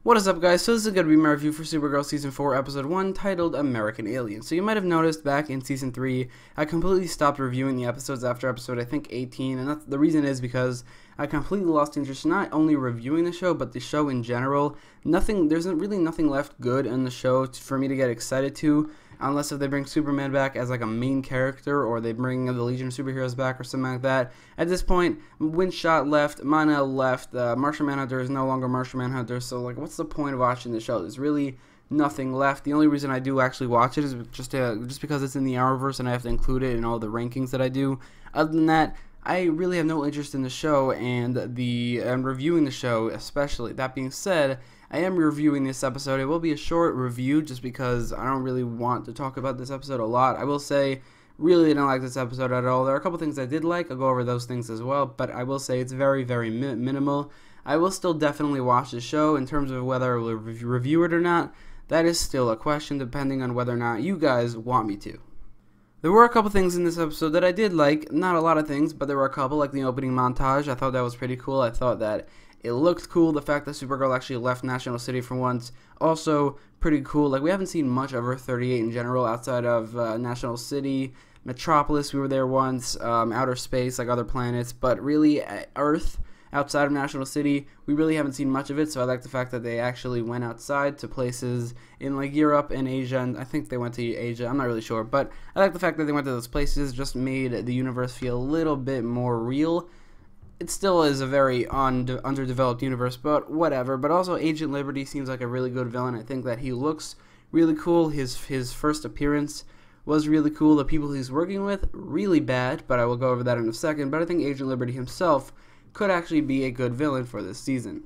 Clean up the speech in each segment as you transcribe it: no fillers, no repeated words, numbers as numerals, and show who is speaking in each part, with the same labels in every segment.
Speaker 1: What is up, guys? So this is going to be my review for Supergirl Season 4, Episode 1, titled American Alien. So you might have noticed back in Season 3, I completely stopped reviewing the episodes after episode, I think, 18, and the reason is because I completely lost interest in not only reviewing the show, but the show in general. There's really nothing left good in the show for me to get excited to, unless if they bring Superman back as like a main character, or they bring the Legion of Superheroes back or something like that. At this point, Windshot left, Mana left, Martian Manhunter is no longer Martian Manhunter, so like what's the point of watching the show? There's really nothing left. The only reason I do actually watch it is just because it's in the Arrowverse and I have to include it in all the rankings that I do. Other than that, I really have no interest in the show and reviewing the show especially. That being said, I am reviewing this episode. It will be a short review just because I don't really want to talk about this episode a lot. I will say, really didn't like this episode at all. There are a couple things I did like. I'll go over those things as well, but I will say it's very, very minimal. I will still definitely watch the show. In terms of whether I will review it or not, that is still a question depending on whether or not you guys want me to. There were a couple things in this episode that I did like. Not a lot of things, but there were a couple, like the opening montage. I thought that was pretty cool. I thought that it looked cool. The fact that Supergirl actually left National City for once, also pretty cool. Like, we haven't seen much of Earth 38 in general outside of National City, Metropolis, we were there once, outer space, like other planets, but really Earth, outside of National City, we really haven't seen much of it, so I like the fact that they actually went outside to places in like Europe and Asia, and I think they went to Asia, I'm not really sure, but I like the fact that they went to those places. Just made the universe feel a little bit more real. It still is a very underdeveloped universe, but whatever. But also, Agent Liberty seems like a really good villain. I think that he looks really cool. His first appearance was really cool. The people he's working with, really bad, but I will go over that in a second. But I think Agent Liberty himself could actually be a good villain for this season.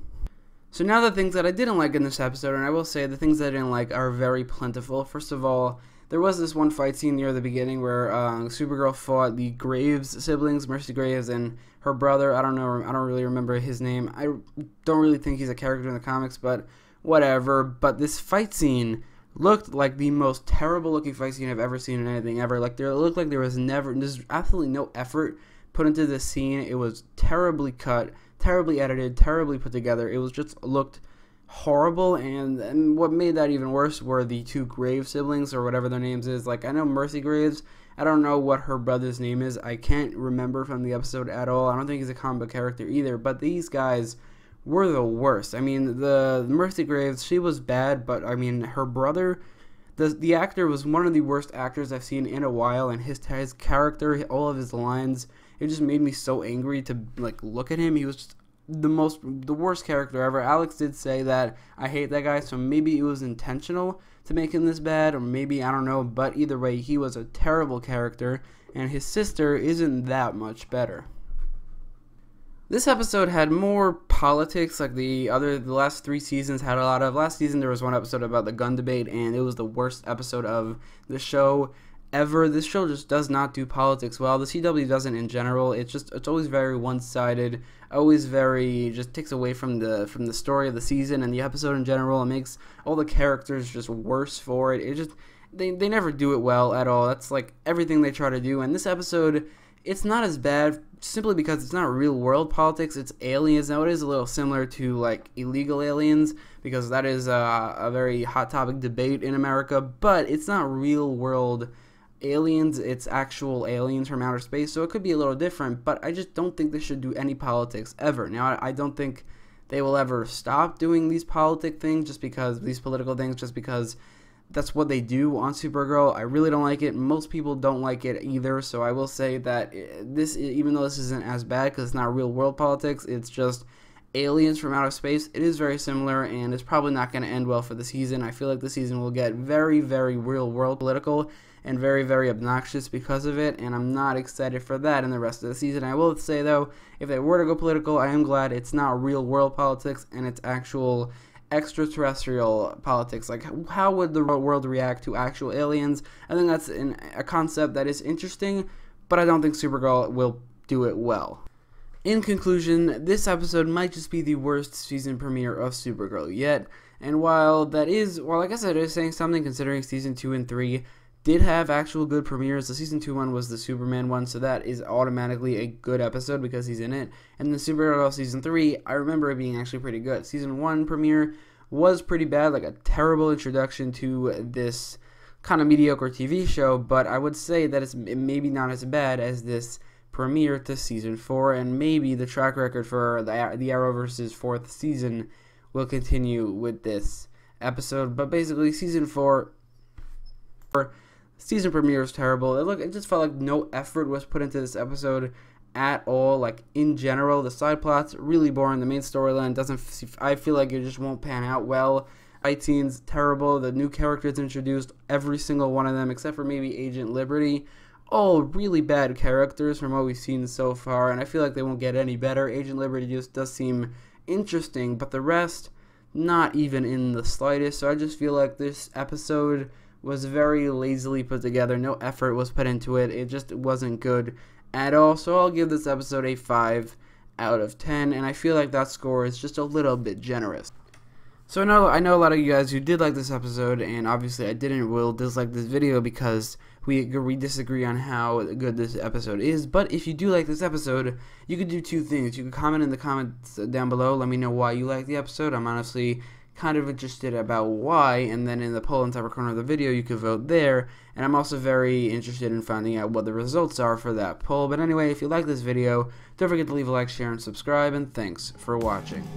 Speaker 1: So now the things that I didn't like in this episode, and I will say the things that I didn't like are very plentiful. First of all, there was this one fight scene near the beginning where Supergirl fought the Graves siblings, Mercy Graves, and her brother. I don't really remember his name. I don't really think he's a character in the comics, but whatever. But this fight scene looked like the most terrible looking fight scene I've ever seen in anything ever. Like, it looked like there's absolutely no effort put into this scene. It was terribly cut, terribly edited, terribly put together. It was just looked horrible, and what made that even worse were the two Graves siblings, or whatever their names is. Like, I know Mercy Graves, I don't know what her brother's name is. I can't remember from the episode at all. I don't think he's a comic book character either, but these guys were the worst. I mean, the Mercy Graves, she was bad, but I mean, her brother, the actor was one of the worst actors I've seen in a while, and his character, all of his lines, it just made me so angry to like look at him. He was just the worst character ever. Alex did say that I hate that guy, so maybe it was intentional to make him this bad, or maybe, I don't know, but either way, he was a terrible character, and his sister isn't that much better. This episode had more politics, like the last 3 seasons had a lot of. Last season there was one episode about the gun debate, and it was the worst episode of the show ever. This show just does not do politics well. The CW doesn't in general. It's always very one-sided, always very, just takes away from the story of the season and the episode in general. It makes all the characters just worse for it. They never do it well at all. That's like everything they try to do. And this episode, it's not as bad simply because it's not real world politics. It's aliens. Now, it is a little similar to like illegal aliens, because that is a very hot topic debate in America, but it's not real world aliens. It's actual aliens from outer space, so it could be a little different, but I just don't think they should do any politics ever. Now, I don't think they will ever stop doing these political things just because that's what they do on Supergirl. I really don't like it. Most people don't like it either, so I will say that this, even though this isn't as bad because it's not real world politics, it's just aliens from outer space, it is very similar, and it's probably not going to end well for the season. I feel like the season will get very, very real world political and very, very obnoxious because of it, and I'm not excited for that in the rest of the season. I will say, though, if they were to go political, I am glad it's not real world politics and it's actual extraterrestrial politics. Like, how would the world react to actual aliens? I think that's a concept that is interesting, but I don't think Supergirl will do it well. In conclusion, this episode might just be the worst season premiere of Supergirl yet, and while I guess it is saying something considering season 2 and 3 did have actual good premieres. The season 2 one was the Superman one, so that is automatically a good episode because he's in it. And the Supergirl season 3, I remember it being actually pretty good. Season 1 premiere was pretty bad, like a terrible introduction to this kind of mediocre TV show, but I would say that it's maybe not as bad as this premiere to season 4, and maybe the track record for the Arrowverse's 4th season will continue with this episode. But basically, season 4 season premiere is terrible. It just felt like no effort was put into this episode at all. Like, in general, the side plots really boring. The main storyline I feel like it just won't pan out well. Fight scenes terrible. The new characters introduced, every single one of them except for maybe Agent Liberty, all really bad characters from what we've seen so far, and I feel like they won't get any better. Agent Liberty just does seem interesting, but the rest, not even in the slightest. So I just feel like this episode was very lazily put together. No effort was put into it. It just wasn't good at all. So I'll give this episode a 5 out of 10, and I feel like that score is just a little bit generous. So I know a lot of you guys who did like this episode, and obviously I will dislike this video because we disagree on how good this episode is. But if you do like this episode, you could do two things. You could comment in the comments down below, let me know why you like the episode. I'm honestly kind of interested about why, and then in the poll in the upper corner of the video, you could vote there. And I'm also very interested in finding out what the results are for that poll. But anyway, if you like this video, don't forget to leave a like, share, and subscribe, and thanks for watching.